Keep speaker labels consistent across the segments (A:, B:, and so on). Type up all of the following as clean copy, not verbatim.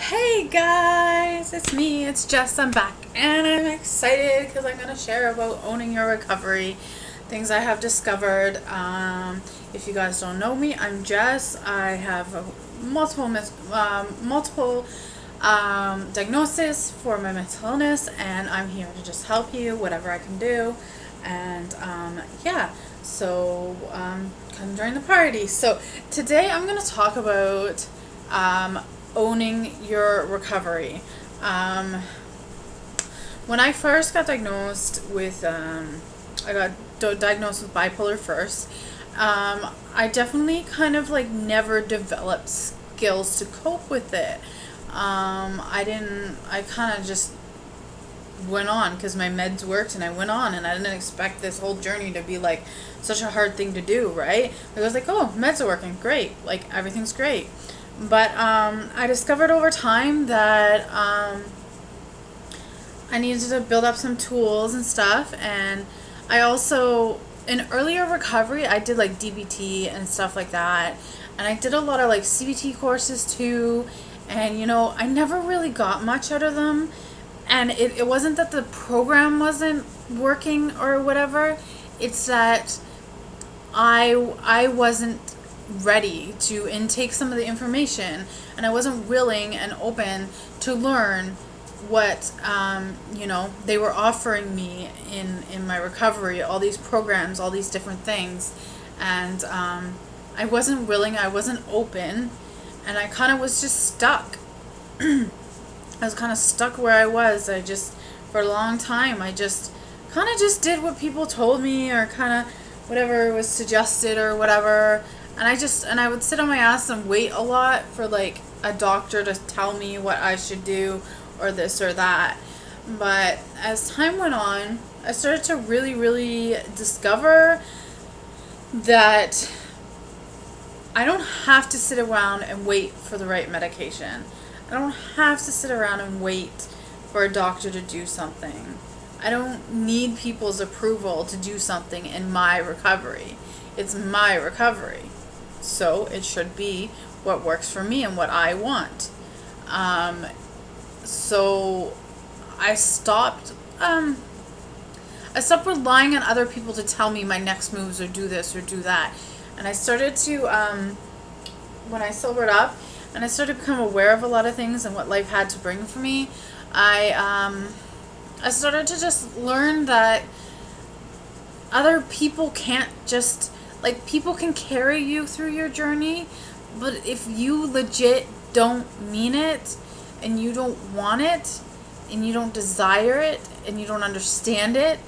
A: Hey guys, it's me, it's Jess. I'm back and I'm excited because I'm going to share about owning your recovery, things I have discovered. If you guys don't know me, I'm Jess. I have multiple diagnosis for my mental illness, and I'm here to just help you, whatever I can do. And yeah, so come join the party. So today I'm going to talk about owning your recovery. When I first got diagnosed with, I got diagnosed with bipolar first. I definitely kind of like never developed skills to cope with it. I kind of just went on because my meds worked and I went on, and I didn't expect this whole journey to be like such a hard thing to do, right? I was like, oh, meds are working, great, like everything's great. But I discovered over time that I needed to build up some tools and stuff. And I also, in earlier recovery, I did like DBT and stuff like that. And I did a lot of like CBT courses too. And, I never really got much out of them. And it wasn't that the program wasn't working or whatever. It's that I wasn't ready to intake some of the information, and I wasn't willing and open to learn what they were offering me in my recovery, all these programs, all these different things. And I wasn't willing, I wasn't open, and I kind of was just stuck. I was kind of stuck where I was. For a long time, I just kind of just did what people told me, or kind of whatever was suggested or whatever. And I would sit on my ass and wait a lot for like a doctor to tell me what I should do, or this or that. But as time went on, I started to really, really discover that I don't have to sit around and wait for the right medication. I don't have to sit around and wait for a doctor to do something. I don't need people's approval to do something in my recovery. It's my recovery. So it should be what works for me and what I want. So I stopped relying on other people to tell me my next moves, or do this or do that. And I started to, when I sobered up and I started to become aware of a lot of things and what life had to bring for me, I started to just learn that other people can't just, like, people can carry you through your journey, but if you legit don't mean it, and you don't want it, and you don't desire it, and you don't understand it,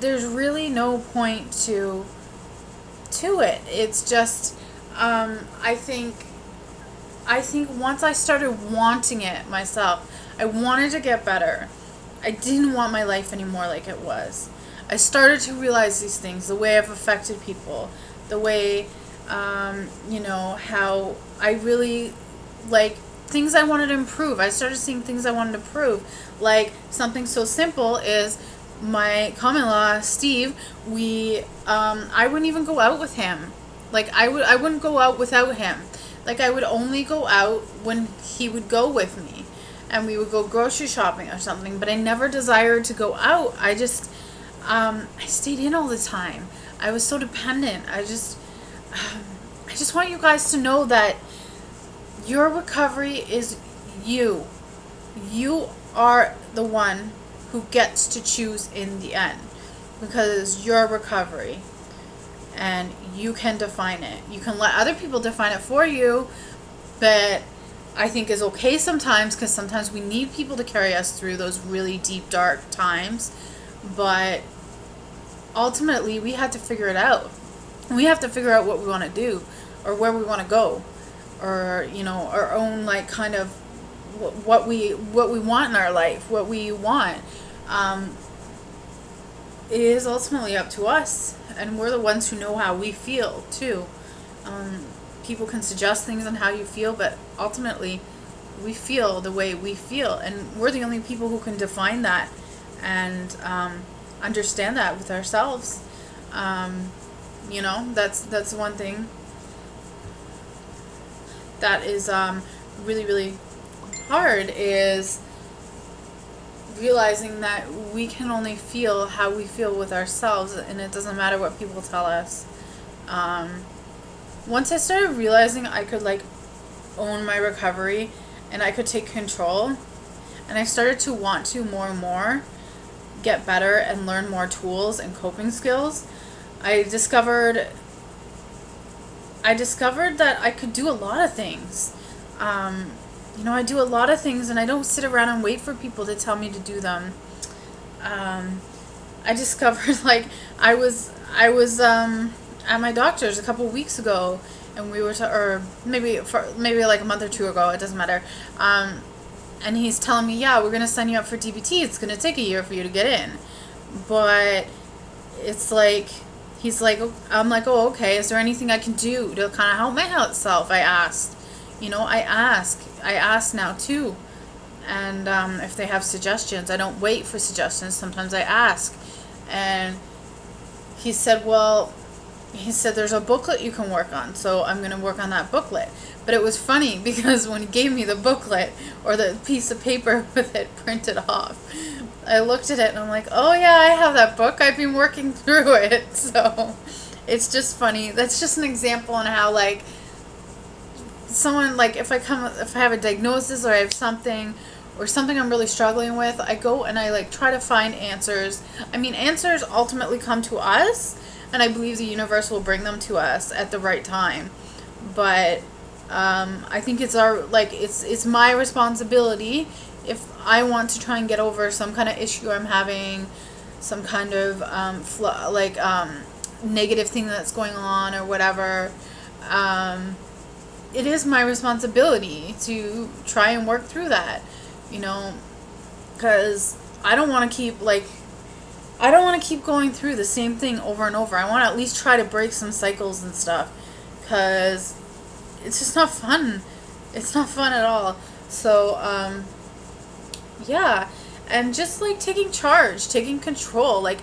A: there's really no point to it. It's just, I think once I started wanting it myself, I wanted to get better. I didn't want my life anymore like it was. I started to realize these things, the way I've affected people, the way, how I really, like, things I wanted to improve. I started seeing things I wanted to improve. Like, something so simple is my common-law, Steve, I wouldn't even go out with him. Like, I wouldn't go out without him. Like, I would only go out when he would go with me. And we would go grocery shopping or something, but I never desired to go out. I stayed in all the time. I was so dependent. I just want you guys to know that your recovery is you. You are the one who gets to choose in the end, because it's your recovery and you can define it. You can let other people define it for you, but I think is okay sometimes, because sometimes we need people to carry us through those really deep, dark times. But ultimately, we have to figure it out. We have to figure out what we want to do, or where we want to go, or our own, like, kind of what we want in our life, what we want. It is ultimately up to us, and we're the ones who know how we feel too. People can suggest things on how you feel, but ultimately we feel the way we feel, and we're the only people who can define that and understand that with ourselves. That's one thing that is really, really hard is realizing that we can only feel how we feel with ourselves, and it doesn't matter what people tell us. Once I started realizing I could like own my recovery and I could take control, and I started to want to more and more get better and learn more tools and coping skills, I discovered that I could do a lot of things. I do a lot of things, and I don't sit around and wait for people to tell me to do them. I discovered like I was at my doctor's a couple weeks ago, and we were or maybe like a month or two ago. It doesn't matter. And he's telling me, yeah, we're gonna sign you up for DBT. It's gonna take a year for you to get in, but it's like I'm like, oh, okay. Is there anything I can do to kind of help my health self? I asked. I ask now too, and if they have suggestions, I don't wait for suggestions. Sometimes I ask, and he said there's a booklet you can work on, so I'm going to work on that booklet. But it was funny because when he gave me the booklet or the piece of paper with it printed off, I looked at it and I'm like, oh yeah, I have that book. I've been working through it. So it's just funny. That's just an example on how like someone, like if I have a diagnosis or I have something or something I'm really struggling with, I go and I like try to find answers. I mean, answers ultimately come to us, and I believe the universe will bring them to us at the right time. But I think it's it's my responsibility if I want to try and get over some kind of issue I'm having, some kind of negative thing that's going on or whatever. It is my responsibility to try and work through that, because I don't want to keep going through the same thing over and over. I want to at least try to break some cycles and stuff, because it's just not fun. It's not fun at all. So, yeah, and just like taking charge, taking control. Like,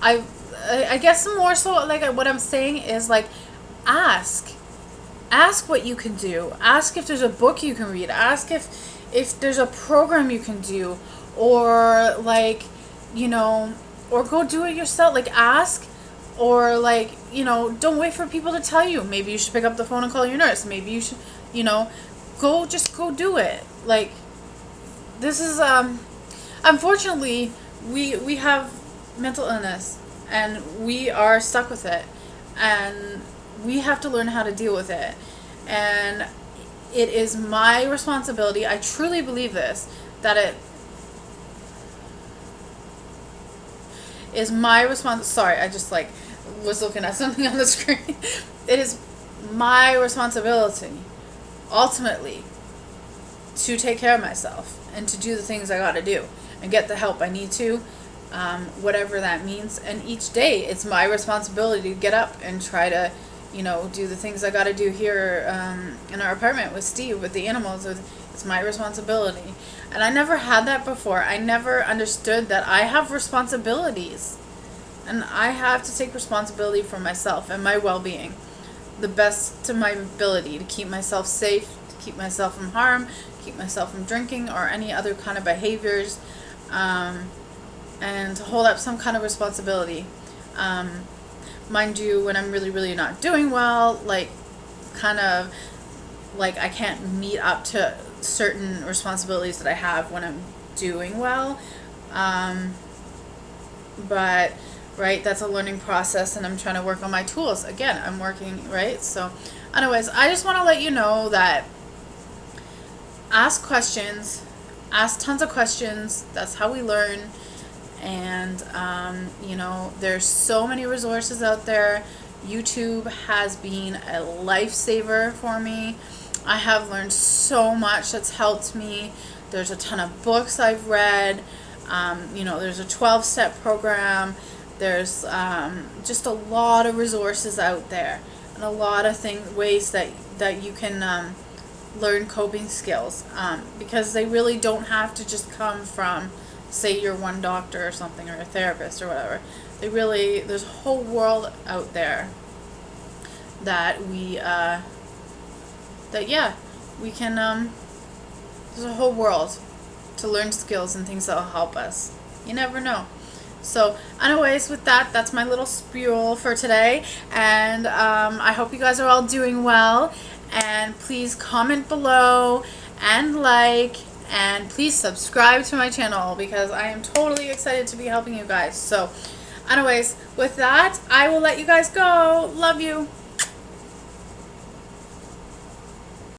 A: I guess more so like what I'm saying is like, ask what you can do. Ask if there's a book you can read. Ask if there's a program you can do, or like, or go do it yourself. Like, ask, or like, don't wait for people to tell you. Maybe you should pick up the phone and call your nurse. Maybe you should, go do it. Like, this is unfortunately we have mental illness, and we are stuck with it, and we have to learn how to deal with it. And it is my responsibility. I truly believe this, that it is my sorry, I just like was looking at something on the screen. It is my responsibility ultimately to take care of myself and to do the things I got to do and get the help I need to, whatever that means. And each day it's my responsibility to get up and try to do the things I got to do here in our apartment with Steve, with the animals. It's my responsibility. And I never had that before. I never understood that I have responsibilities. And I have to take responsibility for myself and my well-being, the best to my ability, to keep myself safe, to keep myself from harm, keep myself from drinking or any other kind of behaviors, and to hold up some kind of responsibility. Mind you, when I'm really, really not doing well, like, kind of, like, I can't meet up to certain responsibilities that I have when I'm doing well. But, right, that's a learning process, and I'm trying to work on my tools. Again, I'm working, right? So, anyways, I just want to let you know that ask questions, ask tons of questions. That's how we learn. And, there's so many resources out there. YouTube has been a lifesaver for me. I have learned so much that's helped me. There's a ton of books I've read. There's a 12-step program. There's just a lot of resources out there, and a lot of ways that you can learn coping skills, because they really don't have to just come from, say, your one doctor or something, or a therapist or whatever. There's a whole world out there that we can There's a whole world to learn skills and things that will help us. You never know. So anyways, with that, that's my little spiel for today, and I hope you guys are all doing well, and please comment below and like, and please subscribe to my channel because I am totally excited to be helping you guys. So anyways, with that, I will let you guys go. Love you.